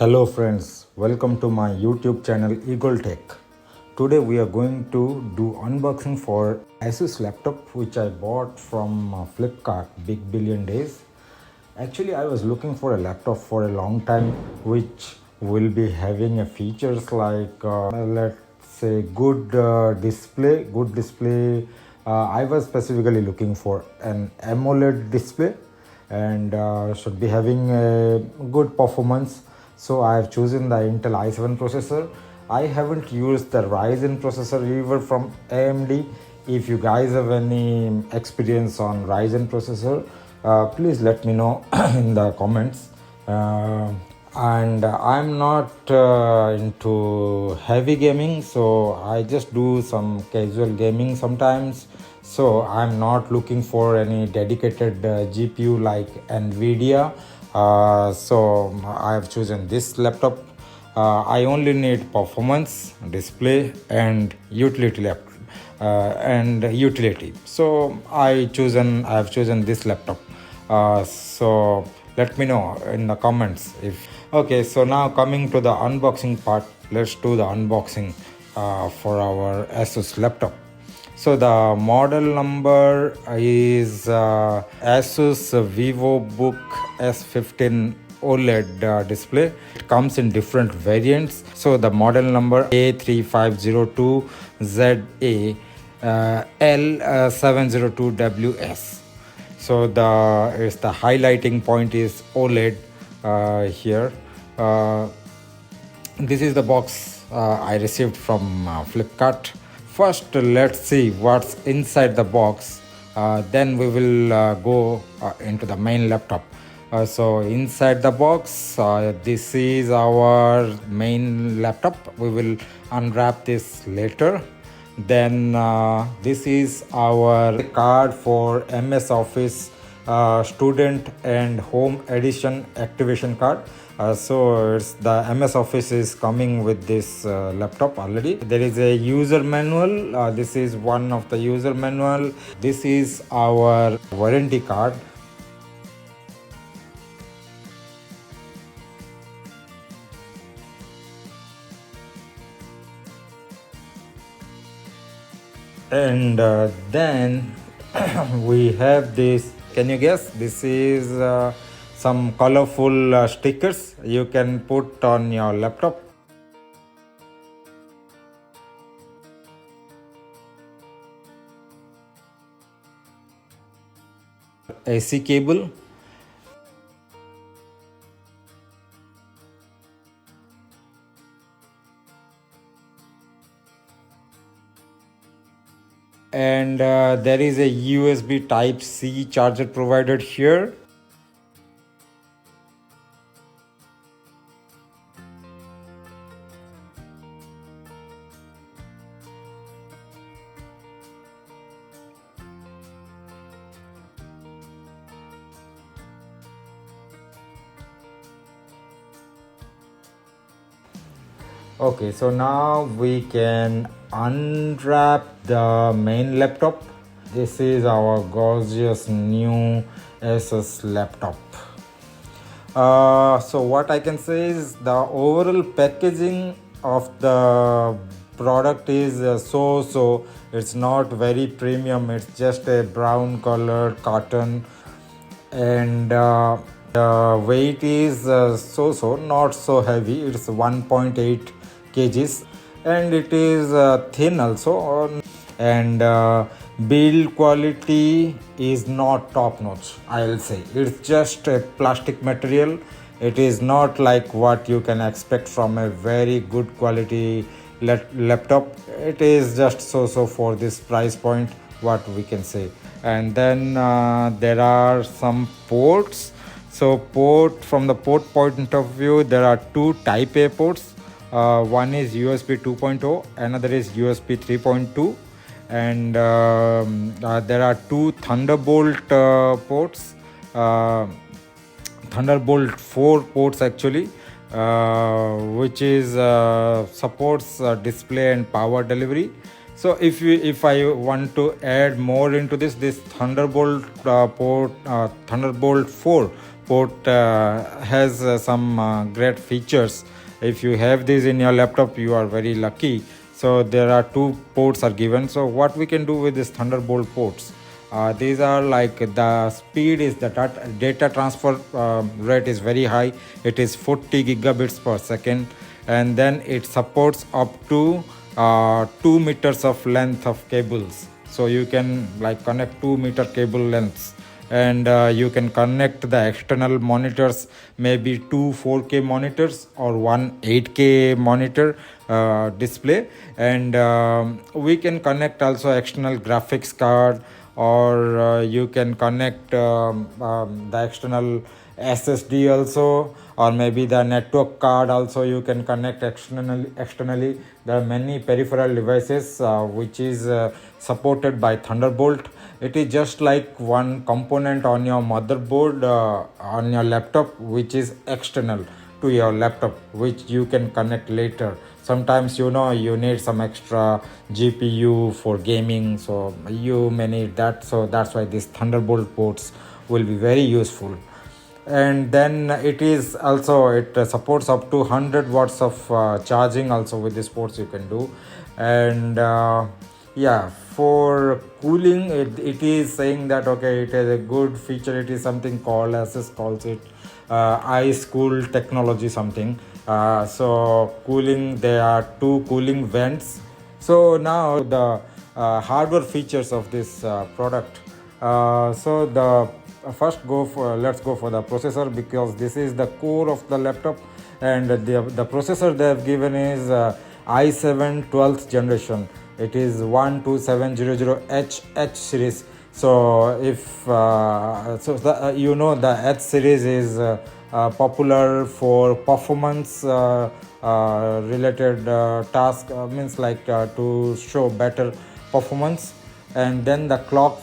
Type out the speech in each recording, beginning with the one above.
Hello friends, welcome to my YouTube channel egoltech. Today we are going to do unboxing for ASUS laptop which I bought from Flipkart Big Billion Days. Actually I was looking for a laptop for a long time which will be having a features like let's say good display. I was specifically looking for an AMOLED display and should be having a good performance. So I have chosen the Intel i7 processor. I haven't used the Ryzen processor either from AMD. If you guys have any experience on Ryzen processor, please let me know in the comments. And I'm not into heavy gaming, so I just do some casual gaming sometimes. So I'm not looking for any dedicated GPU like Nvidia. So I have chosen this laptop. I only need performance, display, and utility. So I have chosen this laptop. So let me know in the comments if. Okay, so now coming to the unboxing part, let's do the unboxing for our ASUS laptop. So the model number is ASUS Vivobook S15 OLED display. It comes in different variants. So the model number A3502ZA L702WS. So the highlighting point is OLED here. This is the box I received from Flipkart. First, let's see what's inside the box. Then we will go into the main laptop. So inside the box, this is our main laptop. We will unwrap this later. Then this is our card for MS Office student and home edition activation card. So it's the MS Office is coming with this laptop already. There is a user manual. This is one of the user manual. This is our warranty card. And then we have this. Can you guess? This is some colorful stickers you can put on your laptop. AC cable. And there is a USB Type-C charger provided here. Okay, so now we can unwrap the main laptop. This is our gorgeous new ASUS laptop. So what I can say is the overall packaging of the product is so it's not very premium. It's just a brown colored carton, and the weight is not so heavy. It's 1.8 kgs, and it is thin also, and build quality is not top notch. I'll say it's just a plastic material. It is not like what you can expect from a very good quality laptop. It is just so for this price point, what we can say. And then there are some ports. So from the port point of view, there are two type A ports. One is USB 2.0, another is USB 3.2, and there are two Thunderbolt ports, Thunderbolt 4 ports actually, which is supports display and power delivery. So if I want to add more into this Thunderbolt Thunderbolt 4 port has some great features. If you have this in your laptop, you are very lucky. So there are two ports are given. So what we can do with this Thunderbolt ports? These are like the speed is the data transfer rate is very high. It is 40 gigabits per second, and then it supports up to 2 meters of length of cables. So you can like connect 2 meter cable lengths, and you can connect the external monitors, maybe two 4K monitors or one 8K monitor display, and we can connect also external graphics card, or you can connect the external SSD also, or maybe the network card also you can connect externally. There are many peripheral devices which is supported by Thunderbolt. It is just like one component on your motherboard on your laptop, which is external to your laptop, which you can connect later. Sometimes you need some extra GPU for gaming, so you may need that. So that's why these Thunderbolt ports will be very useful. And then it supports up to 100 watts of charging also. With these ports you can do. And yeah, for cooling, it is saying that okay, it has a good feature. It is something called, ASUS calls it ice cool technology something. So cooling, there are two cooling vents. So now the hardware features of this product. So the first let's go for the processor, because this is the core of the laptop. And the processor they have given is i7 12th generation. It is 12700H series. So if the H series is popular for performance related task, means like to show better performance. And then the clock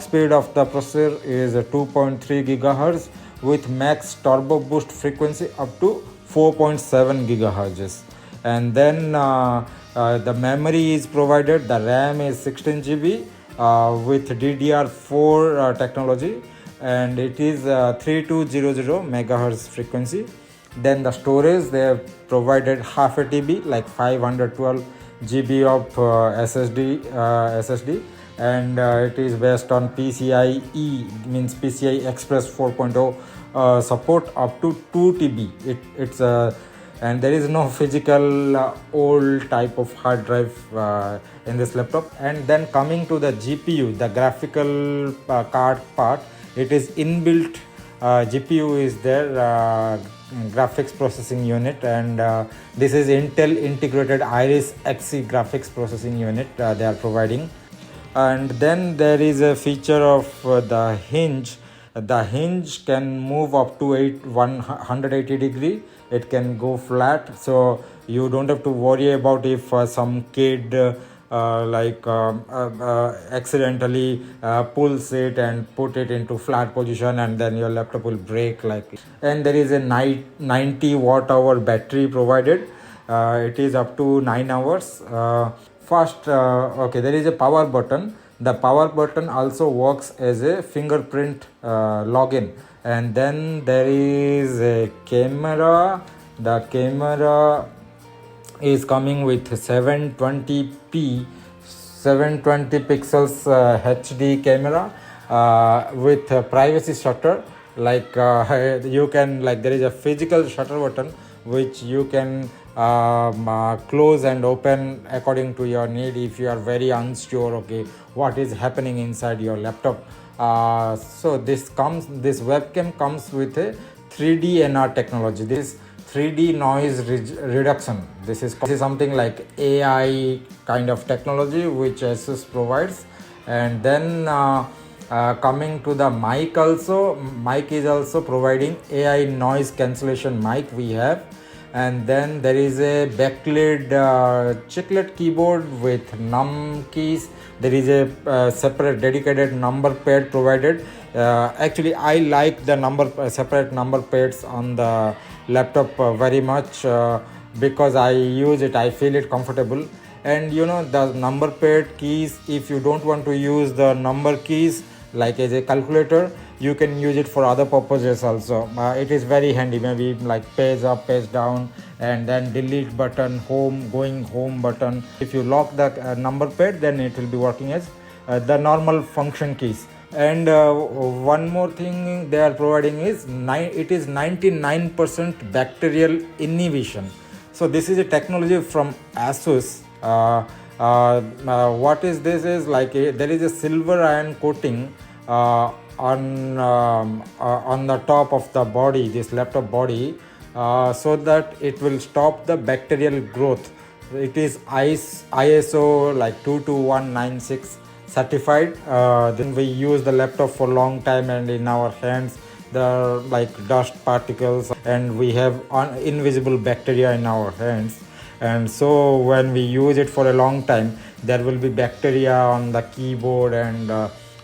speed of the processor is 2.3 gigahertz with max turbo boost frequency up to 4.7 gigahertz. And then the memory is provided. The RAM is 16 GB with DDR4 technology, and it is 3200 megahertz frequency. Then the storage, they have provided half a TB, like 512 GB of SSD, and it is based on PCIe, means PCI Express 4.0 support up to 2 TB. It's and there is no physical old type of hard drive in this laptop. And then coming to the GPU, the graphical card part, it is inbuilt GPU is there, graphics processing unit, and this is Intel integrated Iris Xe graphics processing unit they are providing. And then there is a feature of the hinge. The hinge can move up to 180 degree. It can go flat, so you don't have to worry about if some kid accidentally pulls it and put it into flat position, and then your laptop will break like. And there is a 90 watt hour battery provided. It is up to 9 hours. First, there is a power button. The power button also works as a fingerprint login. And then there is a camera. The camera is coming with 720p 720 pixels HD camera with privacy shutter. You can, there is a physical shutter button which you can close and open according to your need if you are very unsure what is happening inside your laptop. So this webcam comes with a 3D NR technology. This 3D noise reduction. This is something like AI kind of technology which ASUS provides. And then coming to the mic also, mic is also providing AI noise cancellation mic we have. And then there is a backlit chiclet keyboard with num keys. There is a separate dedicated number pad provided. Actually, I like the separate number pads on the laptop very much because I use it. I feel it comfortable. And the number pad keys, if you don't want to use the number keys like as a calculator, you can use it for other purposes also. It is very handy, maybe like page up, page down, and then delete button, home, going home button. If you lock the number pad, then it will be working as the normal function keys. And one more thing they are providing is it is 99% bacterial inhibition. So this is a technology from ASUS. What is this is like there is a silver iron coating on the top of the body, this laptop body, so that it will stop the bacterial growth. It is ISO like 22196 certified. Then we use the laptop for long time, and in our hands there are like dust particles, and we have invisible bacteria in our hands. And so when we use it for a long time, there will be bacteria on the keyboard and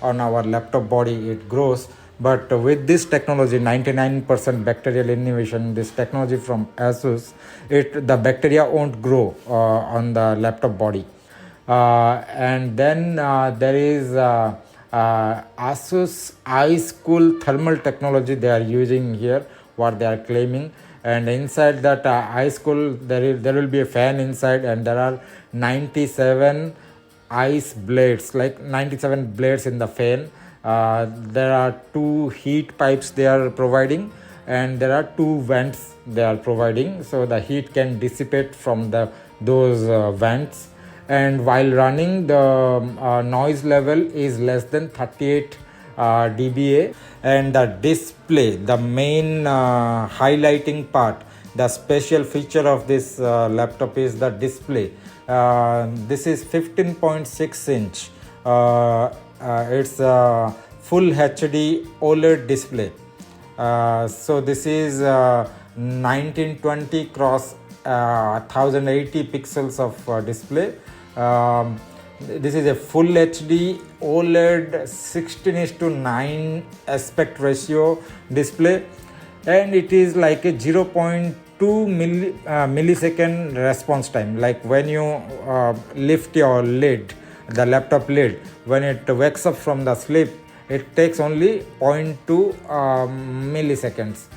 on our laptop body, it grows. But with this technology, 99% bacterial inhibition, this technology from ASUS, the bacteria won't grow on the laptop body. And then there is ASUS iCool thermal technology they are using here, what they are claiming. And inside that iCool, there will be a fan inside, and there are 97 ice blades, like 97 blades in the fan. There are 2 heat pipes they are providing, and there are 2 vents they are providing, so the heat can dissipate from those vents. And while running, the noise level is less than 38 dBA. And the display, the main highlighting part, the special feature of this laptop is the display. This is 15.6 inch. It's a full HD OLED display. So this is 1920 cross 1080 pixels of display. This is a full HD OLED 16:9 aspect ratio display, and it is like a 0.2 millisecond response time. Like when you lift your lid, the laptop lid, when it wakes up from the sleep, it takes only 0.2 milliseconds.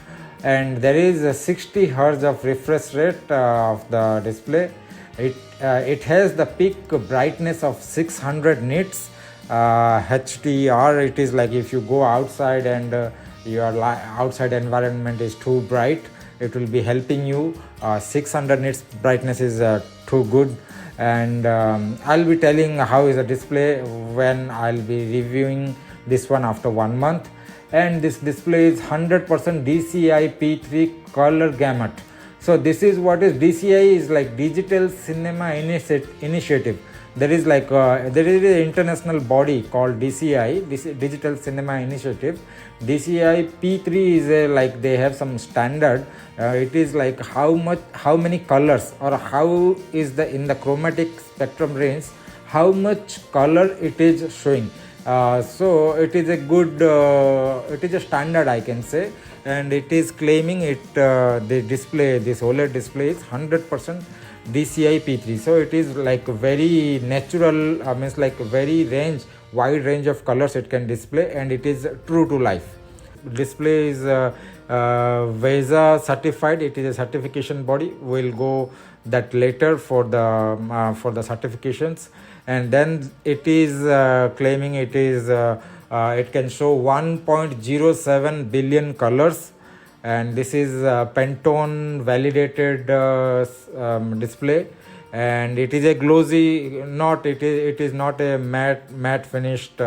And there is a 60 Hz of refresh rate of the display. It has the peak brightness of 600 nits. HDR, it is like if you go outside and your outside environment is too bright, it will be helping you. 600 nits brightness is too good. And I'll be telling how is the display when I'll be reviewing this one after 1 month. And this display is 100% DCI P3 color gamut. So this is what is DCI is like Digital Cinema Initiative. There is like there is an international body called DCI, Digital Cinema Initiative. DCI P3 is like they have some standard. It is like how many colors, or how is in the chromatic spectrum range, how much color it is showing. So it is a good, it is a standard, I can say, and it is claiming the display, this OLED display is 100% DCI P3. So it is like very natural, means like very wide range of colors it can display, and it is true to life. Display is VESA certified. It is a certification body. We'll go that later for the certifications. And then it is claiming it can show 1.07 billion colors, and this is Pantone validated display, and it is a glossy, it is not a matte finished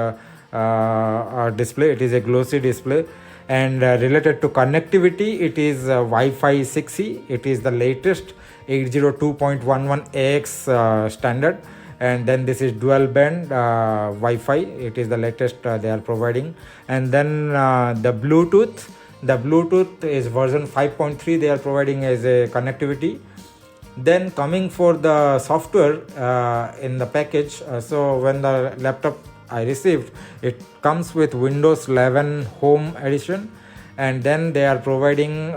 display. It is a glossy display. And related to connectivity, it is Wi-Fi 6E. It is the latest 802.11ax standard. And then this is dual band Wi-Fi. It is the latest they are providing. And then the Bluetooth is version 5.3 they are providing as a connectivity. Then coming for the software in the package, so when the laptop I received, it comes with Windows 11 Home Edition, and then they are providing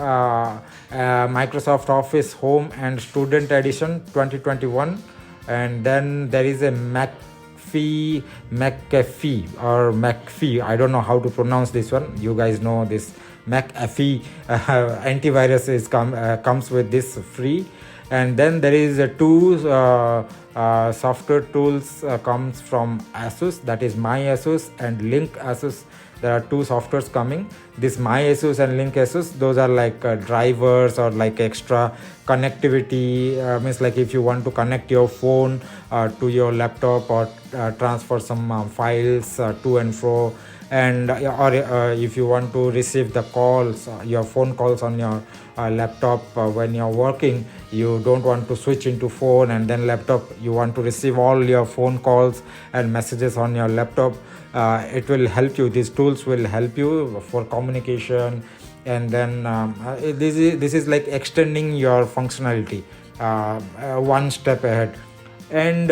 Microsoft Office Home and Student Edition 2021. and then there is a McAfee, I don't know how to pronounce this one. You guys know this McAfee antivirus comes with this free. And then there is two software tools comes from ASUS, that is My ASUS and Link ASUS. There are two softwares coming. This My ASUS and Link ASUS, those are like drivers or like extra connectivity. Means like if you want to connect your phone to your laptop or transfer some files to and fro, and or if you want to receive the calls, your phone calls on your laptop when you're working, you don't want to switch into phone and then laptop, you want to receive all your phone calls and messages on your laptop. It will help you, these tools will help you for communication. And then this is like extending your functionality one step ahead. And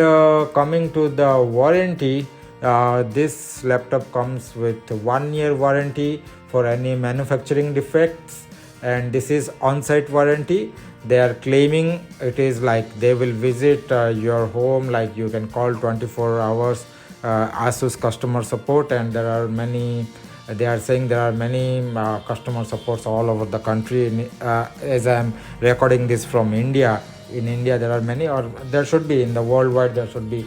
coming to the warranty, this laptop comes with 1 year warranty for any manufacturing defects, and this is on-site warranty. They are claiming it is like they will visit your home, like you can call 24 hours ASUS customer support, and they are saying there are many customer supports all over the country. As I am recording this from India, in India there are many, or there should be in the worldwide, there should be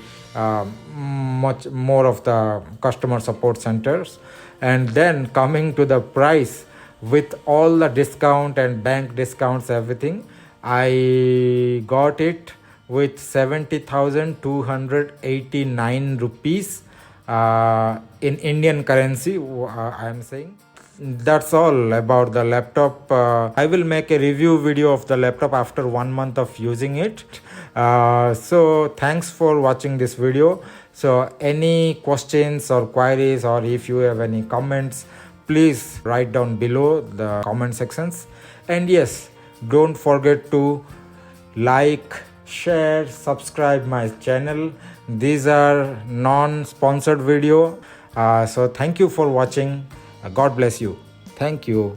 much more of the customer support centers. And then coming to the price, with all the discount and bank discounts, everything, I got it with 70,289 rupees in Indian currency. I am saying that's all about the laptop. I will make a review video of the laptop after 1 month of using it. So thanks for watching this video. So any questions or queries, or if you have any comments, please write down below the comment sections. And yes, don't forget to like, share, subscribe my channel. These are non-sponsored video. So thank you for watching. God bless you. Thank you.